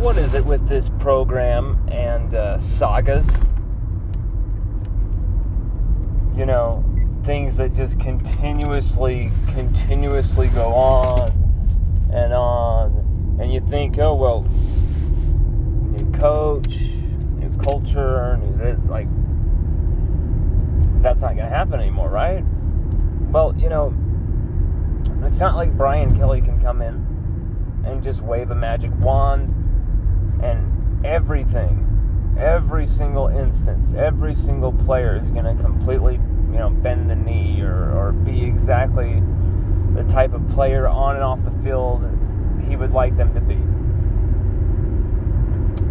what is it with this program and sagas? You know, things that just continuously go on, and you think, oh, well, new coach, new culture, like, that's not going to happen anymore, right? Well, you know, it's not like Brian Kelly can come in and just wave a magic wand and everything, every single instance, every single player is going to completely, you know, bend the knee or be exactly the type of player on and off the field he would like them to be.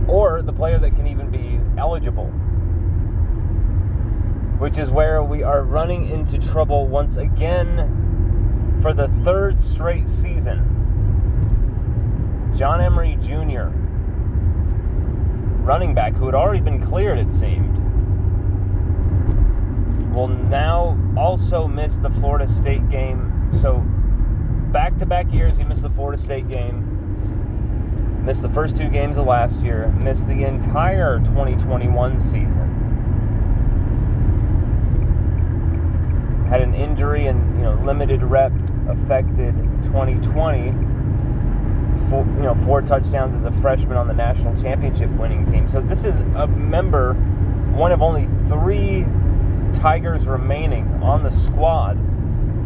Or the player that can even be eligible. Which is where we are running into trouble once again for the third straight season. John Emery Jr., running back, who had already been cleared, it seemed, will now also miss the Florida State game. So, back-to-back years, he missed the Florida State game, missed the first 2 games of last year, missed the entire 2021 season. Had an injury and, you know, limited rep affected 2020. 4 touchdowns as a freshman on the national championship winning team. So this is a member, one of only 3 Tigers remaining on the squad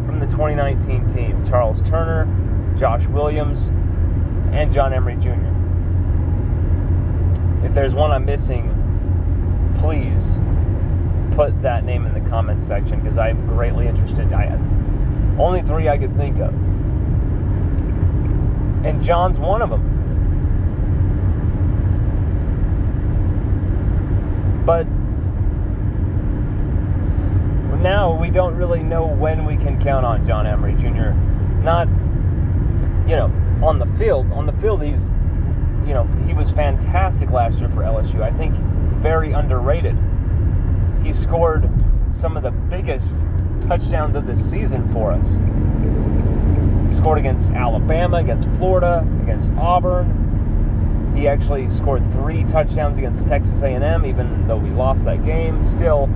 from the 2019 team. Charles Turner, Josh Williams, and John Emery Jr. If there's one I'm missing, please put that name in the comments section, because I'm greatly interested. Only 3 I could think of. And John's one of them. But now we don't really know when we can count on John Emery Jr. Not, you know, on the field. On the field, he's, you know, he was fantastic last year for LSU. I think very underrated. He scored some of the biggest touchdowns of this season for us. He scored against Alabama, against Florida, against Auburn. He actually scored 3 touchdowns against Texas A&M, even though we lost that game. Still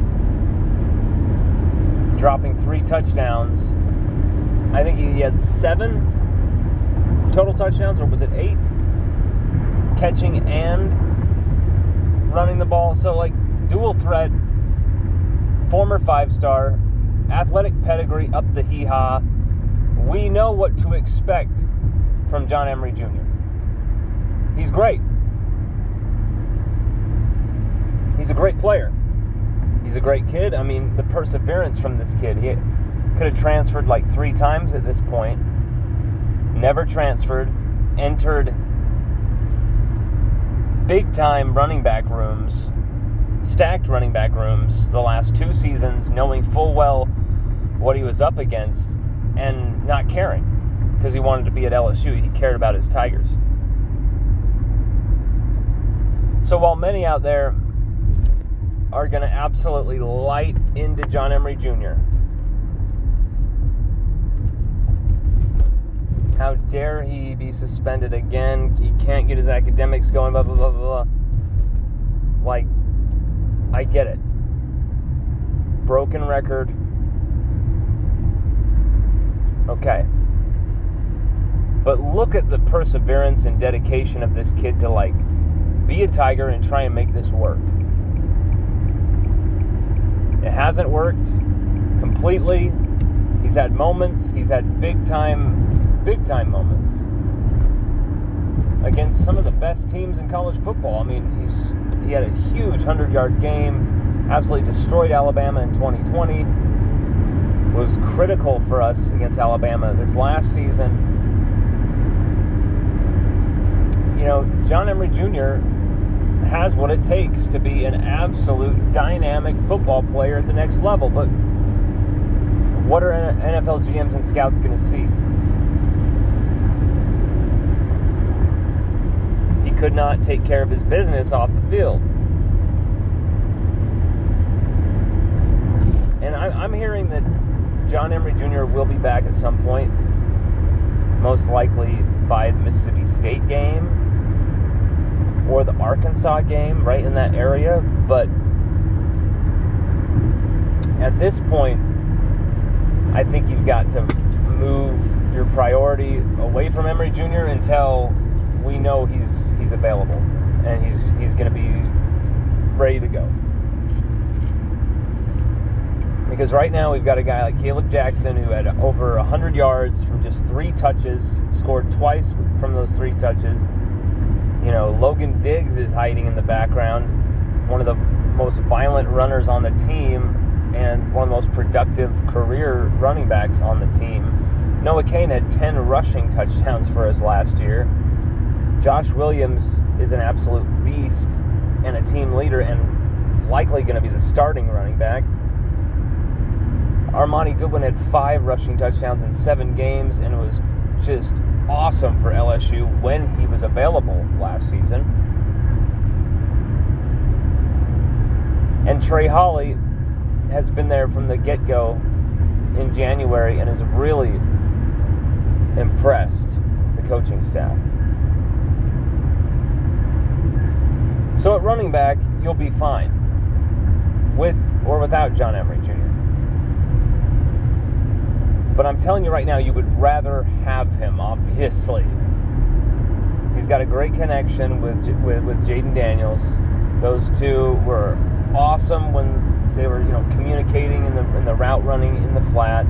dropping 3 touchdowns. I think he had 7 total touchdowns, or was it 8? Catching and running the ball. So, like, dual threat, former 5-star, athletic pedigree up the hee-haw. We know what to expect from John Emery Jr. He's great. He's a great player. He's a great kid. I mean, the perseverance from this kid. He could have transferred like 3 times at this point. Never transferred. Entered big-time running back rooms, stacked running back rooms the last 2 seasons, knowing full well what he was up against and not caring, because he wanted to be at LSU. He cared about his Tigers. So while many out there are going to absolutely light into John Emery Jr., how dare he be suspended again? He can't get his academics going, blah, blah, blah, blah, blah. Like, I get it. Broken record. Okay. But look at the perseverance and dedication of this kid to, like, be a Tiger and try and make this work. It hasn't worked completely. He's had moments. He's had big time moments against some of the best teams in college football. I mean, he had a huge 100-yard game, absolutely destroyed Alabama in 2020, was critical for us against Alabama this last season. You know, John Emery Jr. has what it takes to be an absolute dynamic football player at the next level, but what are NFL GMs and scouts going to see? He could not take care of his business off the field. And I'm hearing that John Emery Jr. will be back at some point, most likely by the Mississippi State game. or the Arkansas game, right in that area. But at this point, I think you've got to move your priority away from Emery Jr. until we know he's available and he's going to be ready to go. Because right now we've got a guy like Caleb Jackson who had over 100 yards from just 3 touches, scored twice from those 3 touches. You know, Logan Diggs is hiding in the background, one of the most violent runners on the team and one of the most productive career running backs on the team. Noah Cain had 10 rushing touchdowns for us last year. Josh Williams is an absolute beast and a team leader and likely going to be the starting running back. Armani Goodwin had 5 rushing touchdowns in 7 games and was just awesome for LSU when he was available last season. And Trey Holly has been there from the get-go in January and has really impressed the coaching staff. So at running back, you'll be fine, with or without John Emery Jr. But I'm telling you right now, you would rather have him, obviously. He's got a great connection with Jaden Daniels. Those two were awesome when they were, communicating in the route running in the flat.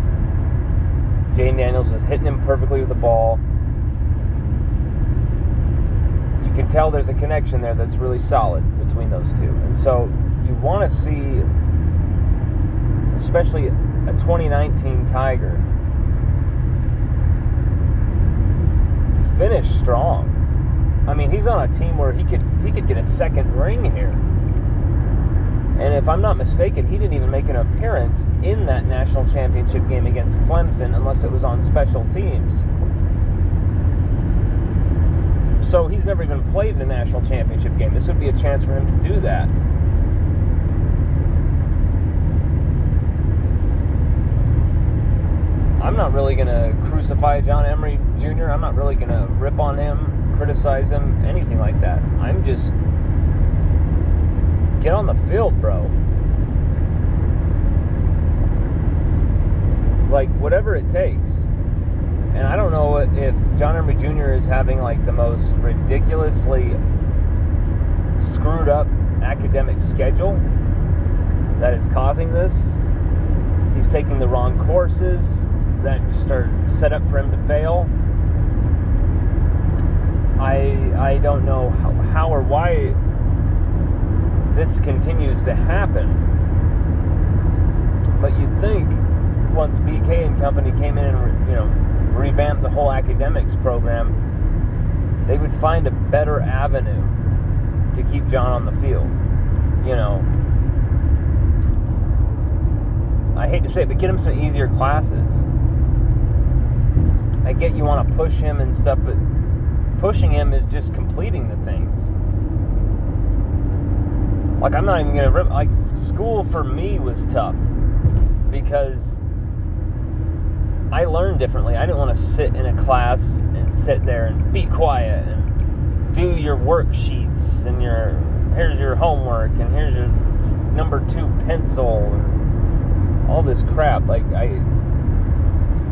Jaden Daniels was hitting him perfectly with the ball. You can tell there's a connection there that's really solid between those two. And so you want to see, especially a 2019 Tiger, finish strong. I mean, he's on a team where he could get a second ring here. And if I'm not mistaken, he didn't even make an appearance in that national championship game against Clemson unless it was on special teams. So he's never even played in a national championship game. This would be a chance for him to do that. I'm not really going to crucify John Emery Jr. I'm not really going to rip on him, criticize him, anything like that. I'm just, get on the field, bro. Like, whatever it takes. And I don't know if John Emery Jr. is having, like, the most ridiculously screwed up academic schedule that is causing this. He's taking the wrong courses that just are set up for him to fail. I don't know how or why this continues to happen. But you'd think once BK and company came in and revamped the whole academics program, they would find a better avenue to keep John on the field. I hate to say it, but get him some easier classes. I get you want to push him and stuff, but pushing him is just completing the things. Like, I'm not even going to rip. Like, school for me was tough because I learned differently. I didn't want to sit in a class and sit there and be quiet and do your worksheets and here's your homework and here's your number 2 pencil and all this crap. Like, I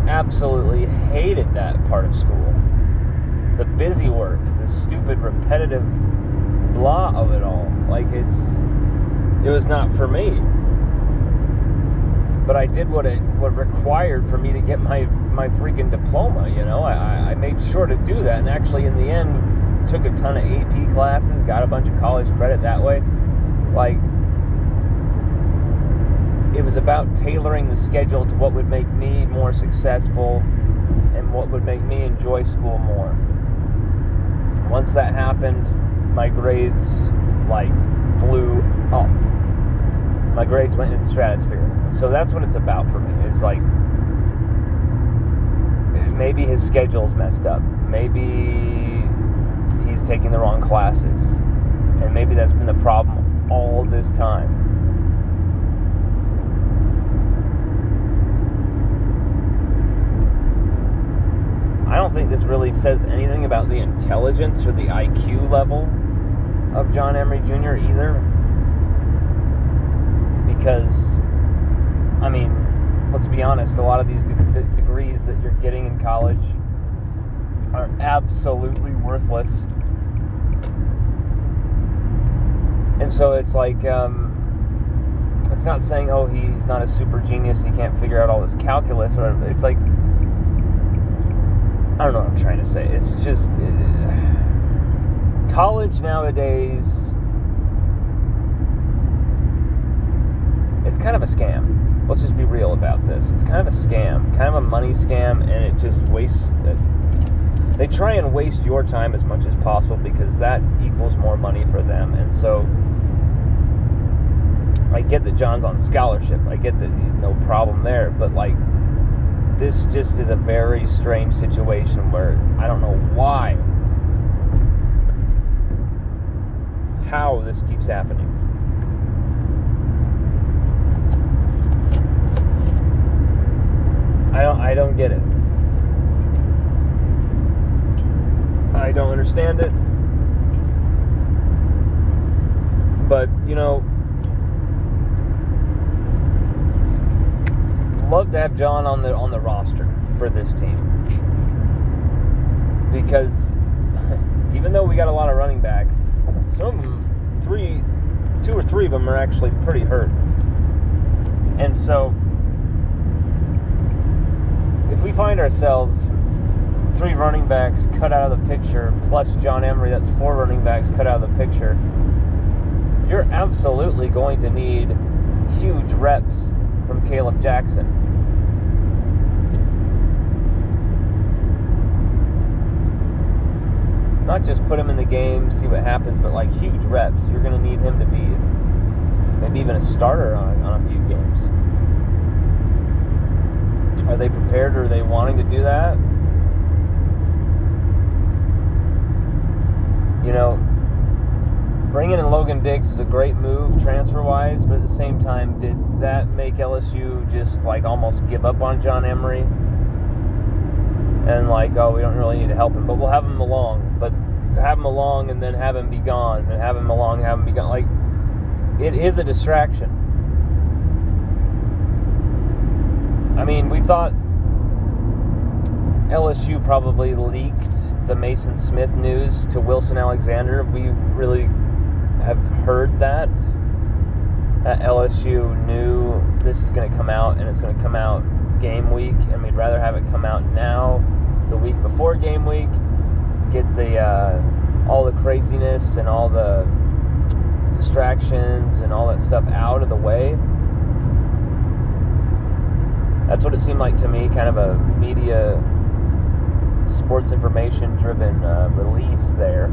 absolutely hated that part of school. The busy work, the stupid, repetitive blah of it all. Like, it was not for me. But I did what required for me to get my freaking diploma, I made sure to do that, and actually in the end took a ton of AP classes, got a bunch of college credit that way. Like, it was about tailoring the schedule to what would make me more successful and what would make me enjoy school more. Once that happened, my grades, flew up. My grades went into the stratosphere. So that's what it's about for me. It's like, maybe his schedule's messed up. Maybe he's taking the wrong classes. And maybe that's been the problem all this time. I don't think this really says anything about the intelligence or the IQ level of John Emery Jr. either. Because, I mean, let's be honest, a lot of these degrees that you're getting in college are absolutely worthless. And so it's like, it's not saying, oh, he's not a super genius, he can't figure out all this calculus, or whatever. It's like, I don't know what I'm trying to say. It's just, college nowadays, it's kind of a scam. Let's just be real about this. It's kind of a scam, kind of a money scam, and it just wastes. They try and waste your time as much as possible because that equals more money for them. And so, I get that John's on scholarship. I get that no problem there. But, like, this just is a very strange situation where I don't know why, how this keeps happening. I don't get it. I don't understand it. But, you know, love to have John on the roster for this team. Because even though we got a lot of running backs, some of them, 2 or 3 of them are actually pretty hurt. And so, if we find ourselves 3 running backs cut out of the picture, plus John Emery, that's 4 running backs cut out of the picture, you're absolutely going to need huge reps from Caleb Jackson. Not just put him in the game, see what happens, but like huge reps. You're going to need him to be maybe even a starter on a few games. Are they prepared, or are they wanting to do that? You know, bringing in Logan Diggs is a great move transfer-wise, but at the same time, did that make LSU just like almost give up on John Emery? And like, oh, we don't really need to help him, but we'll have him along. But have him along and then have him be gone, and have him along, have him be gone. Like, it is a distraction. I mean, we thought LSU probably leaked the Mason Smith news to Wilson Alexander. We really have heard that LSU knew this is going to come out, and it's going to come out game week, and we'd rather have it come out now, the week before game week, get the all the craziness and all the distractions and all that stuff out of the way. That's what it seemed like to me, kind of a media, sports information driven release there.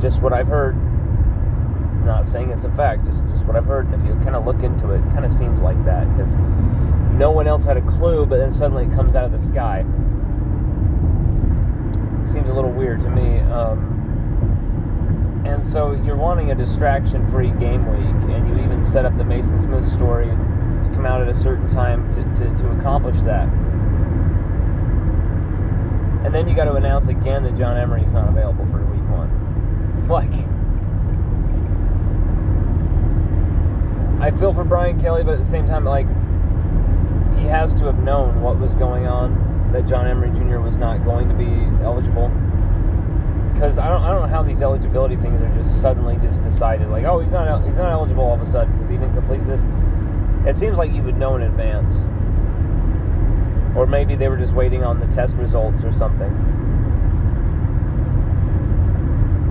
Just what I've heard. I'm not saying it's a fact, just what I've heard. And if you kind of look into it, it kind of seems like that, because no one else had a clue, but then suddenly it comes out of the sky. Seems a little weird to me. And so you're wanting a distraction-free game week, and you even set up the Mason Smith story to come out at a certain time to accomplish that. And then you got to announce again that John Emery's not available for week 1. Like, I feel for Brian Kelly, but at the same time, like, he has to have known what was going on, that John Emery Jr. was not going to be eligible. Because I don't know how these eligibility things are just suddenly just decided. Like, oh, he's not eligible all of a sudden because he didn't complete this. It seems like you would know in advance. Or maybe they were just waiting on the test results or something.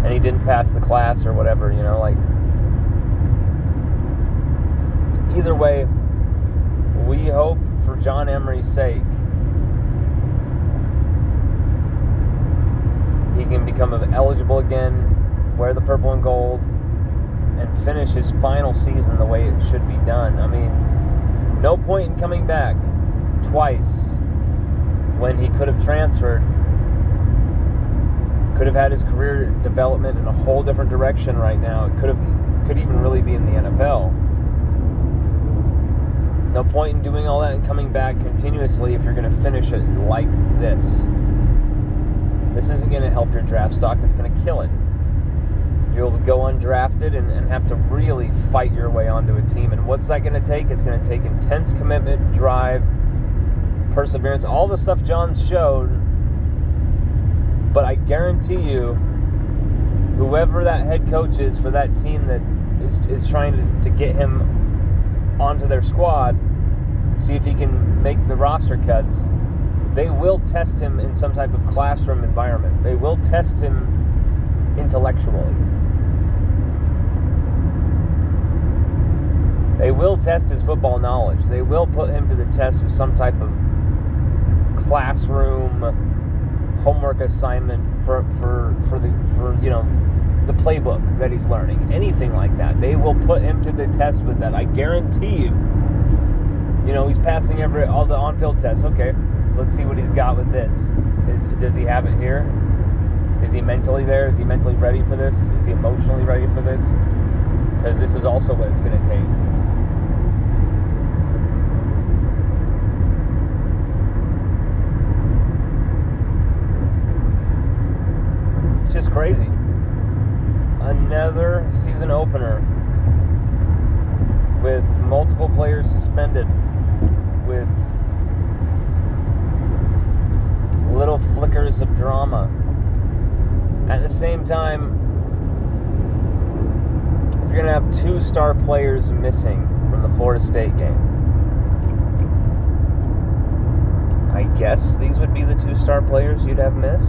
And he didn't pass the class or whatever, you know, like. Either way, we hope for John Emery's sake he can become eligible again, wear the purple and gold, and finish his final season the way it should be done. I mean, no point in coming back twice when he could have transferred, could have had his career development in a whole different direction right now. It could even really be in the NFL. No point in doing all that and coming back continuously if you're going to finish it like this. This isn't going to help your draft stock. It's going to kill it. You'll go undrafted and have to really fight your way onto a team. And what's that going to take? It's going to take intense commitment, drive, perseverance, all the stuff John showed. But I guarantee you, whoever that head coach is for that team that is trying to get him onto their squad, see if he can make the roster cuts, they will test him in some type of classroom environment. They will test him intellectually. They will test his football knowledge. They will put him to the test with some type of classroom homework assignment for the playbook that he's learning. Anything like that. They will put him to the test with that. I guarantee you. He's passing all the on-field tests. Okay, let's see what he's got with this. Does he have it here? Is he mentally there? Is he mentally ready for this? Is he emotionally ready for this? Because this is also what it's going to take. It's just crazy. Another season opener with multiple players suspended, with little flickers of drama. At the same time, if you're going to have 2 star players missing from the Florida State game, I guess these would be the 2 star players you'd have miss.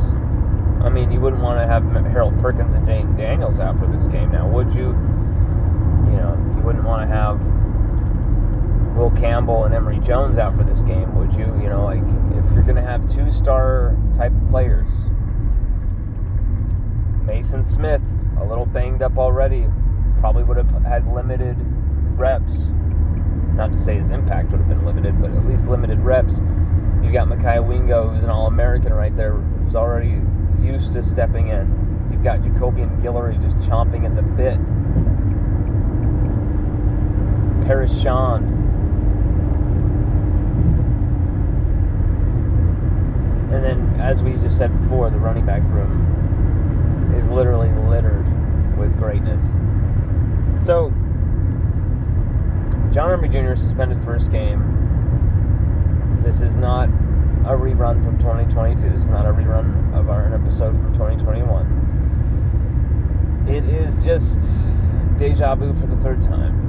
I mean, you wouldn't want to have Harold Perkins and Jane Daniels out for this game now, would you? You wouldn't want to have Will Campbell and Emery Jones out for this game, would you? If you're going to have 2 star type players, Mason Smith, a little banged up already, probably would have had limited reps. Not to say his impact would have been limited, but at least limited reps. You've got Micaiah Wingo, who's an All-American right there, who's already used to stepping in. You've got Jacobian Guillory just chomping at the bit. Paris Sean. And then, as we just said before, the running back room is literally littered with greatness. So, John Emery Jr. suspended first game. This is not a rerun from 2022. This is not a rerun of an episode from 2021. It is just deja vu for the 3rd time.